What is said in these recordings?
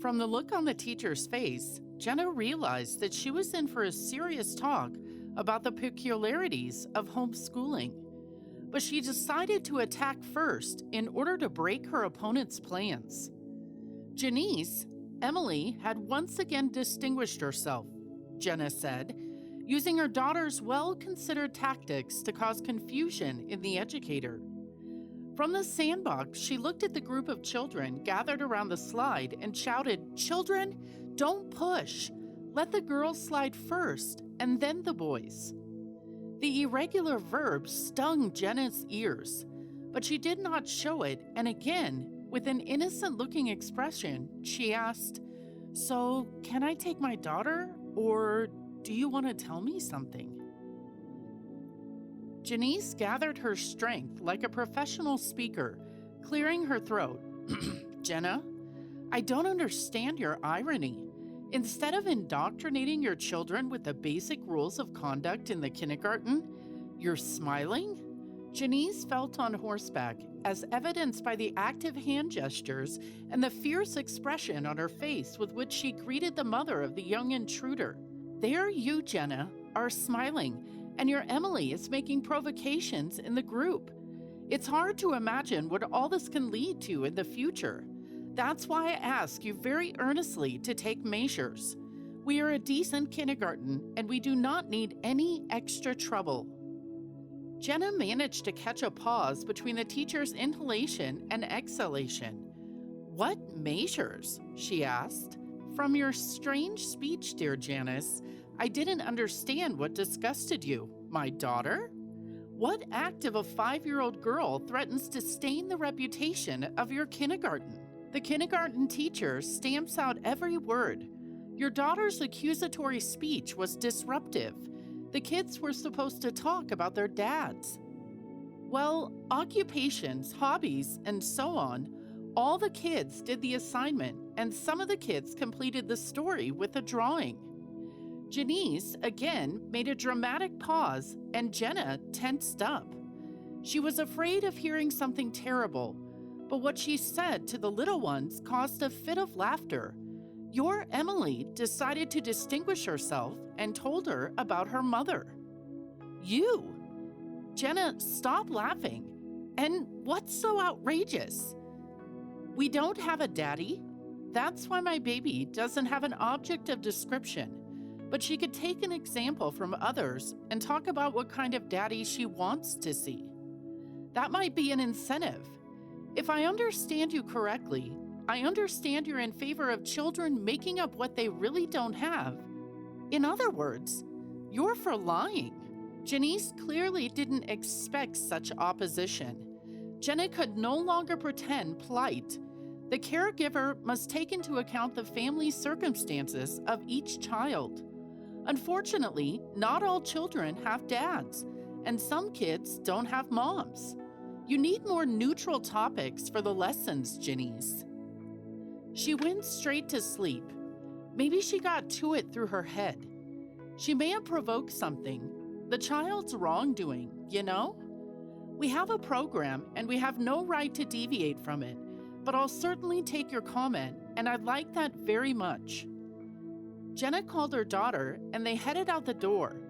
From the look on the teacher's face, Jenna realized that she was in for a serious talk about the peculiarities of homeschooling. But she decided to attack first in order to break her opponent's plans. Janice, Emily, had once again distinguished herself, Jenna said, using her daughter's well-considered tactics to cause confusion in the educator. From the sandbox, she looked at the group of children gathered around the slide and shouted, "Children, don't push. Let the girls slide first, and then the boys." The irregular verb stung Jenna's ears, but she did not show it, and again, with an innocent-looking expression, she asked, "So, can I take my daughter, or do you want to tell me something?" Janice gathered her strength like a professional speaker, clearing her throat. "Jenna, I don't understand your irony. Instead of indoctrinating your children with the basic rules of conduct in the kindergarten, you're smiling?" Janice felt on horseback, as evidenced by the active hand gestures and the fierce expression on her face with which she greeted the mother of the young intruder. "There you, Jenna, are smiling, and your Emily is making provocations in the group. It's hard to imagine what all this can lead to in the future. That's why I ask you very earnestly to take measures. We are a decent kindergarten, and we do not need any extra trouble." Jenna managed to catch a pause between the teacher's inhalation and exhalation. "What measures?" she asked. "From your strange speech, dear Janice, I didn't understand what disgusted you. My daughter? What act of a 5-year-old girl threatens to stain the reputation of your kindergarten?" The kindergarten teacher stamps out every word. "Your daughter's accusatory speech was disruptive. The kids were supposed to talk about their dads. Well, occupations, hobbies, and so on. All the kids did the assignment, and some of the kids completed the story with a drawing." Janice, again, made a dramatic pause, and Jenna tensed up. She was afraid of hearing something terrible, but what she said to the little ones caused a fit of laughter. Your Emily decided to distinguish herself and told her about her mother. "You?" "Jenna, stop laughing. And what's so outrageous?" "We don't have a daddy. That's why my baby doesn't have an object of description. But she could take an example from others and talk about what kind of daddy she wants to see. That might be an incentive. If I understand you correctly, I understand you're in favor of children making up what they really don't have. In other words, you're for lying." Janice clearly didn't expect such opposition. Jenna could no longer pretend plight. The caregiver must take into account the family circumstances of each child. Unfortunately, not all children have dads, and some kids don't have moms. You need more neutral topics for the lessons, Janice. She went straight to sleep. Maybe she got to it through her head. She may have provoked something. The child's wrongdoing, you know? We have a program, and we have no right to deviate from it, but I'll certainly take your comment, and I'd like that very much. Jenna called her daughter, and they headed out the door.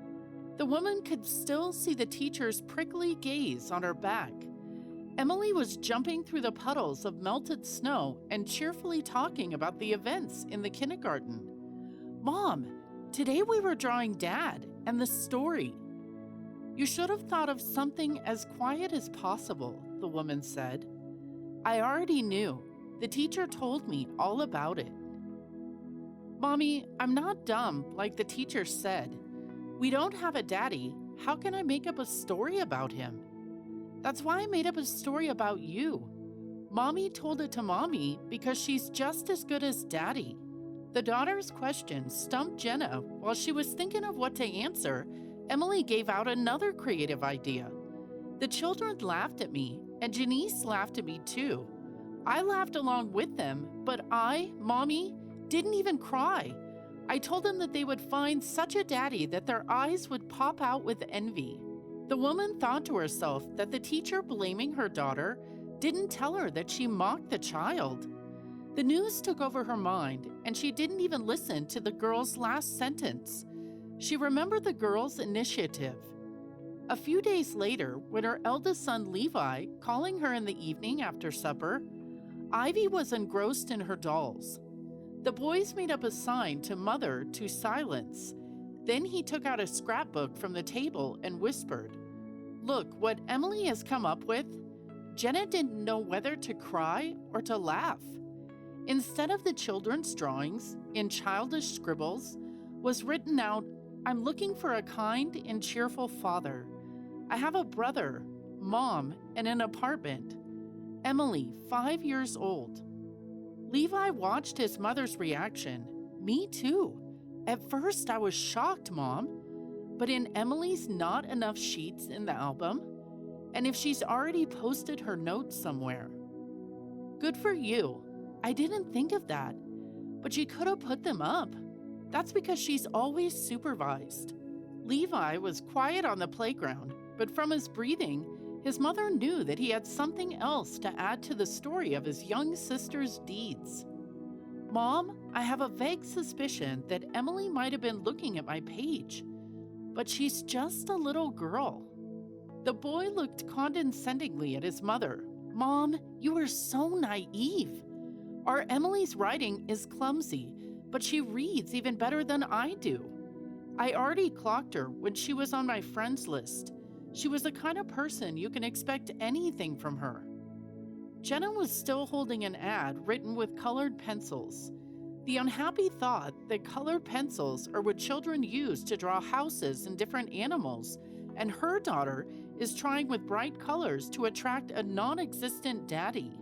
The woman could still see the teacher's prickly gaze on her back. Emily was jumping through the puddles of melted snow and cheerfully talking about the events in the kindergarten. "Mom, today we were drawing Dad and the story." "You should have thought of something as quiet as possible," the woman said. "I already knew. The teacher told me all about it." "Mommy, I'm not dumb like the teacher said. We don't have a daddy. How can I make up a story about him?" "That's why I made up a story about you. Mommy told it to Mommy because she's just as good as Daddy." The daughter's question stumped Jenna. While she was thinking of what to answer, Emily gave out another creative idea. "The children laughed at me, and Janice laughed at me too. I laughed along with them, but I, Mommy, didn't even cry. I told them that they would find such a daddy that their eyes would pop out with envy." The woman thought to herself that the teacher blaming her daughter didn't tell her that she mocked the child. The news took over her mind, and she didn't even listen to the girl's last sentence. She remembered the girl's initiative. A few days later, when her eldest son Levi calling her in the evening after supper, Ivy was engrossed in her dolls. The boys made up a sign to Mother to silence. Then he took out a scrapbook from the table and whispered, "Look what Emily has come up with." Jenna didn't know whether to cry or to laugh. Instead of the children's drawings, in childish scribbles, was written out, "I'm looking for a kind and cheerful father. I have a brother, mom, and an apartment. Emily, 5 years old." Levi watched his mother's reaction. "Me too. At first I was shocked, Mom. But in Emily's not enough sheets in the album? And if she's already posted her notes somewhere?" "Good for you. I didn't think of that. But she could have put them up. That's because she's always supervised." Levi was quiet on the playground, but from his breathing, his mother knew that he had something else to add to the story of his young sister's deeds. "Mom, I have a vague suspicion that Emily might have been looking at my page, but she's just a little girl." The boy looked condescendingly at his mother. "Mom, you are so naive. Our Emily's writing is clumsy, but she reads even better than I do. I already clocked her when she was on my friends list. She was the kind of person you can expect anything from her." Jenna was still holding an ad written with colored pencils. The unhappy thought that colored pencils are what children use to draw houses and different animals, and her daughter is trying with bright colors to attract a non-existent daddy.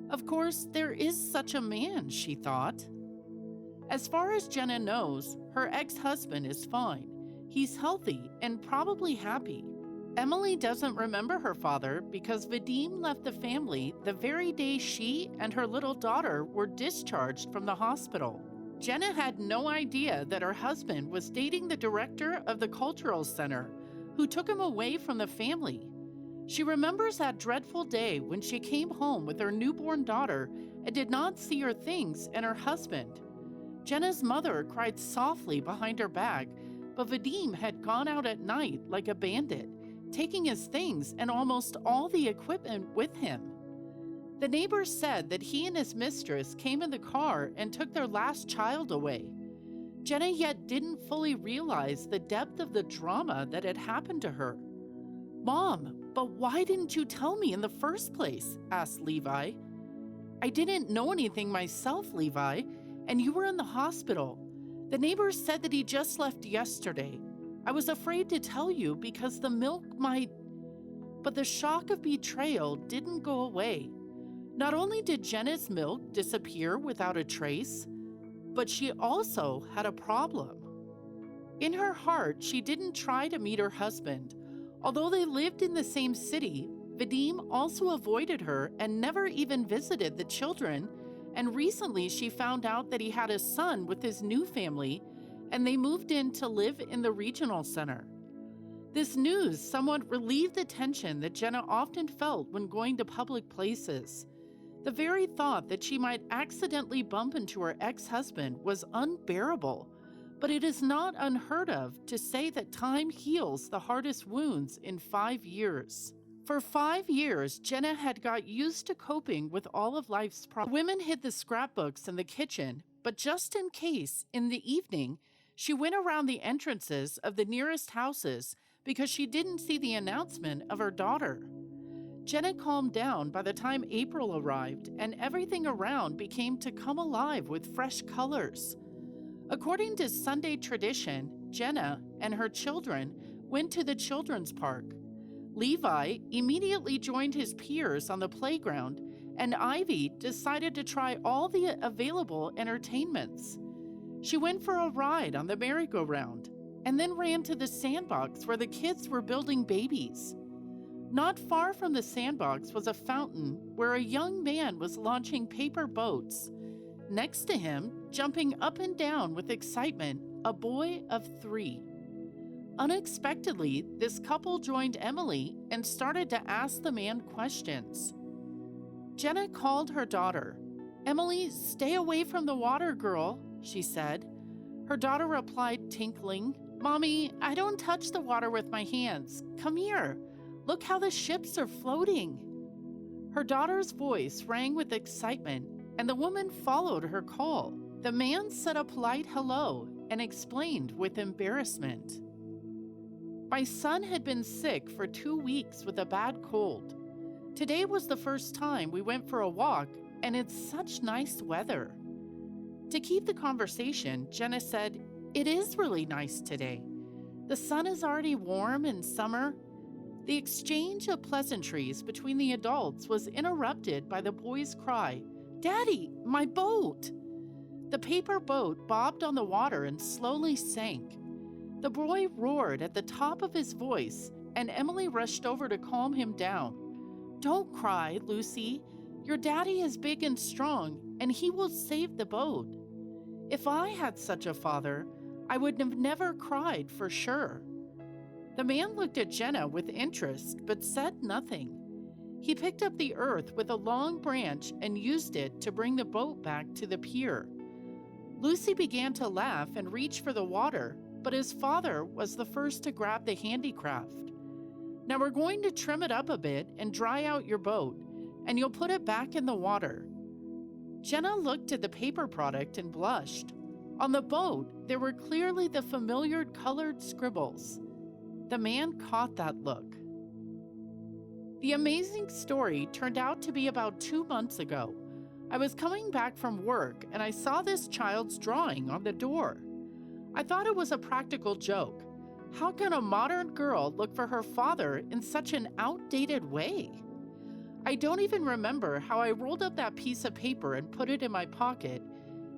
Of course, there is such a man, she thought. As far as Jenna knows, her ex-husband is fine. He's healthy and probably happy. Emily doesn't remember her father because Vadim left the family the very day she and her little daughter were discharged from the hospital. Jenna had no idea that her husband was dating the director of the cultural center, who took him away from the family. She remembers that dreadful day when she came home with her newborn daughter and did not see her things and her husband. Jenna's mother cried softly behind her back, but Vadim had gone out at night like a bandit, taking his things and almost all the equipment with him. The neighbors said that he and his mistress came in the car and took their last child away. Jenna yet didn't fully realize the depth of the drama that had happened to her. "Mom, but why didn't you tell me in the first place?" asked Levi. "I didn't know anything myself, Levi, and you were in the hospital. The neighbors said that he just left yesterday. I was afraid to tell you because the milk might..." But the shock of betrayal didn't go away. Not only did Jenna's milk disappear without a trace, but she also had a problem. In her heart, she didn't try to meet her husband. Although they lived in the same city, Vadim also avoided her and never even visited the children, and recently she found out that he had a son with his new family, and they moved in to live in the regional center. This news somewhat relieved the tension that Jenna often felt when going to public places. The very thought that she might accidentally bump into her ex-husband was unbearable, but it is not unheard of to say that time heals the hardest wounds in 5 years. For 5 years, Jenna had got used to coping with all of life's problems. Women hid the scrapbooks in the kitchen, but just in case, in the evening, she went around the entrances of the nearest houses because she didn't see the announcement of her daughter. Jenna calmed down by the time April arrived, and everything around became to come alive with fresh colors. According to Sunday tradition, Jenna and her children went to the children's park. Levi immediately joined his peers on the playground, and Ivy decided to try all the available entertainments. She went for a ride on the merry-go-round, and then ran to the sandbox where the kids were building babies. Not far from the sandbox was a fountain where a young man was launching paper boats. Next to him, jumping up and down with excitement, a boy of 3. Unexpectedly, this couple joined Emily and started to ask the man questions. Jenna called her daughter. "Emily, stay away from the water, girl," she said. Her daughter replied, tinkling, "Mommy, I don't touch the water with my hands. Come here. Look how the ships are floating." Her daughter's voice rang with excitement, and the woman followed her call. The man said a polite hello and explained with embarrassment. My son had been sick for 2 weeks with a bad cold. Today was the first time we went for a walk, and it's such nice weather. To keep the conversation, Jenna said, "It is really nice today. The sun is already warm in summer." The exchange of pleasantries between the adults was interrupted by the boy's cry, "Daddy, my boat!" The paper boat bobbed on the water and slowly sank. The boy roared at the top of his voice, and Emily rushed over to calm him down. "Don't cry, Lucy. Your daddy is big and strong, and he will save the boat." If I had such a father, I would have never cried for sure. The man looked at Jenna with interest, but said nothing. He picked up the earth with a long branch and used it to bring the boat back to the pier. Lucy began to laugh and reach for the water, but his father was the first to grab the handicraft. "Now we're going to trim it up a bit and dry out your boat, and you'll put it back in the water." Jenna looked at the paper product and blushed. On the boat, there were clearly the familiar colored scribbles. The man caught that look. The amazing story turned out to be about 2 months ago. I was coming back from work and I saw this child's drawing on the door. I thought it was a practical joke. How can a modern girl look for her father in such an outdated way? I don't even remember how I rolled up that piece of paper and put it in my pocket,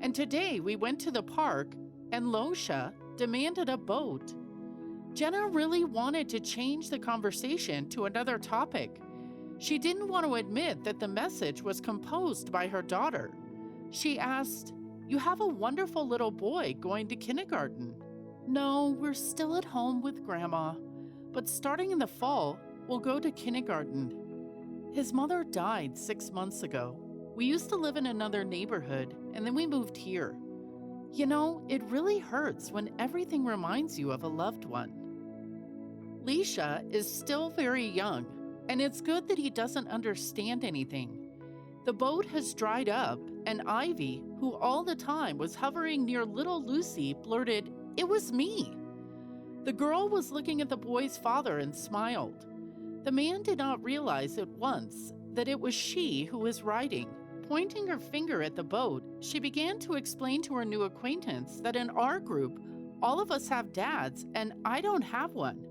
and today we went to the park and Losha demanded a boat. Jenna really wanted to change the conversation to another topic. She didn't want to admit that the message was composed by her daughter. She asked, "You have a wonderful little boy going to kindergarten." "No, we're still at home with Grandma, but starting in the fall, we'll go to kindergarten. His mother died 6 months ago. We used to live in another neighborhood, and then we moved here. You know, it really hurts when everything reminds you of a loved one." Leisha is still very young, and it's good that he doesn't understand anything. The boat has dried up, and Ivy, who all the time was hovering near little Lucy, blurted, "It was me." The girl was looking at the boy's father and smiled. The man did not realize at once that it was she who was writing. Pointing her finger at the boat, she began to explain to her new acquaintance that in our group, all of us have dads, and I don't have one.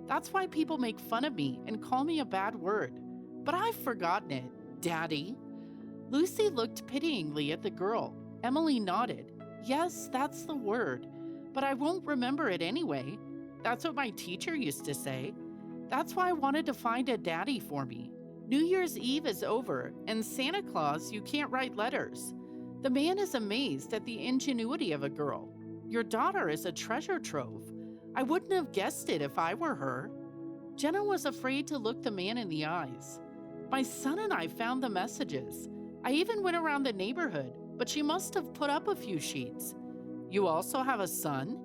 That's why people make fun of me and call me a bad word. But I've forgotten it. Daddy. Lucy looked pityingly at the girl. Emily nodded. "Yes, that's the word. But I won't remember it anyway. That's what my teacher used to say. That's why I wanted to find a daddy for me. New Year's Eve is over, and Santa Claus, you can't write letters." The man is amazed at the ingenuity of a girl. "Your daughter is a treasure trove. I wouldn't have guessed it if I were her." Jenna was afraid to look the man in the eyes. "My son and I found the messages. I even went around the neighborhood, but she must have put up a few sheets." "You also have a son?"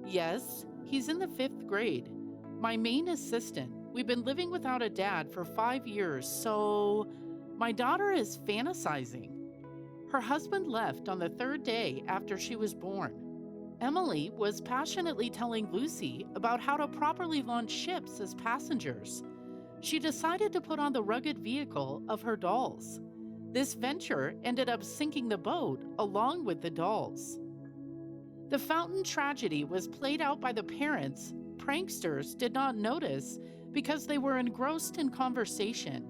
"Yes, he's in the 5th grade. My main assistant. We've been living without a dad for 5 years, so my daughter is fantasizing." Her husband left on the 3rd day after she was born. Emily was passionately telling Lucy about how to properly launch ships as passengers. She decided to put on the rugged vehicle of her dolls. This venture ended up sinking the boat along with the dolls. The fountain tragedy was played out by the parents. Pranksters did not notice because they were engrossed in conversation.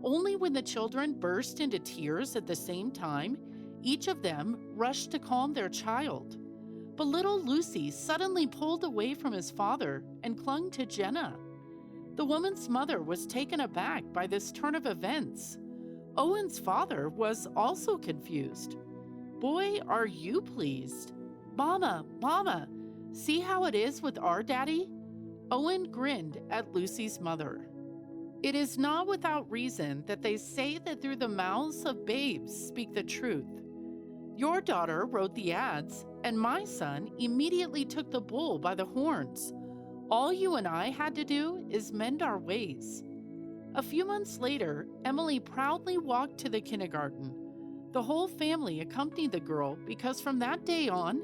Only when the children burst into tears at the same time, each of them rushed to calm their child. But little Lucy suddenly pulled away from his father and clung to Jenna. The woman's mother was taken aback by this turn of events. Owen's father was also confused. "Boy, are you pleased. Mama, Mama, see how it is with our daddy?" Owen grinned at Lucy's mother. It is not without reason that they say that through the mouths of babes speak the truth. Your daughter wrote the ads, and my son immediately took the bull by the horns. All you and I had to do is mend our ways. A few months later, Emily proudly walked to the kindergarten. The whole family accompanied the girl because from that day on,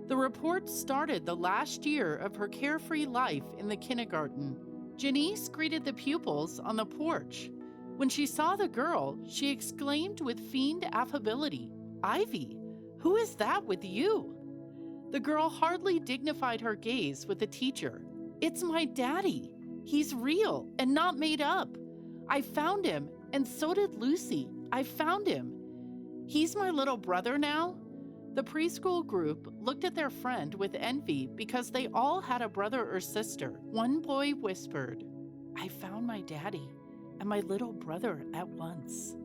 the report started the last year of her carefree life in the kindergarten. Janice greeted the pupils on the porch. When she saw the girl, she exclaimed with feigned affability, "Ivy, who is that with you?" The girl hardly dignified her gaze with the teacher. "It's my daddy. He's real and not made up. I found him, and so did Lucy. I found him. He's my little brother now." The preschool group looked at their friend with envy because they all had a brother or sister. One boy whispered, "I found my daddy and my little brother at once."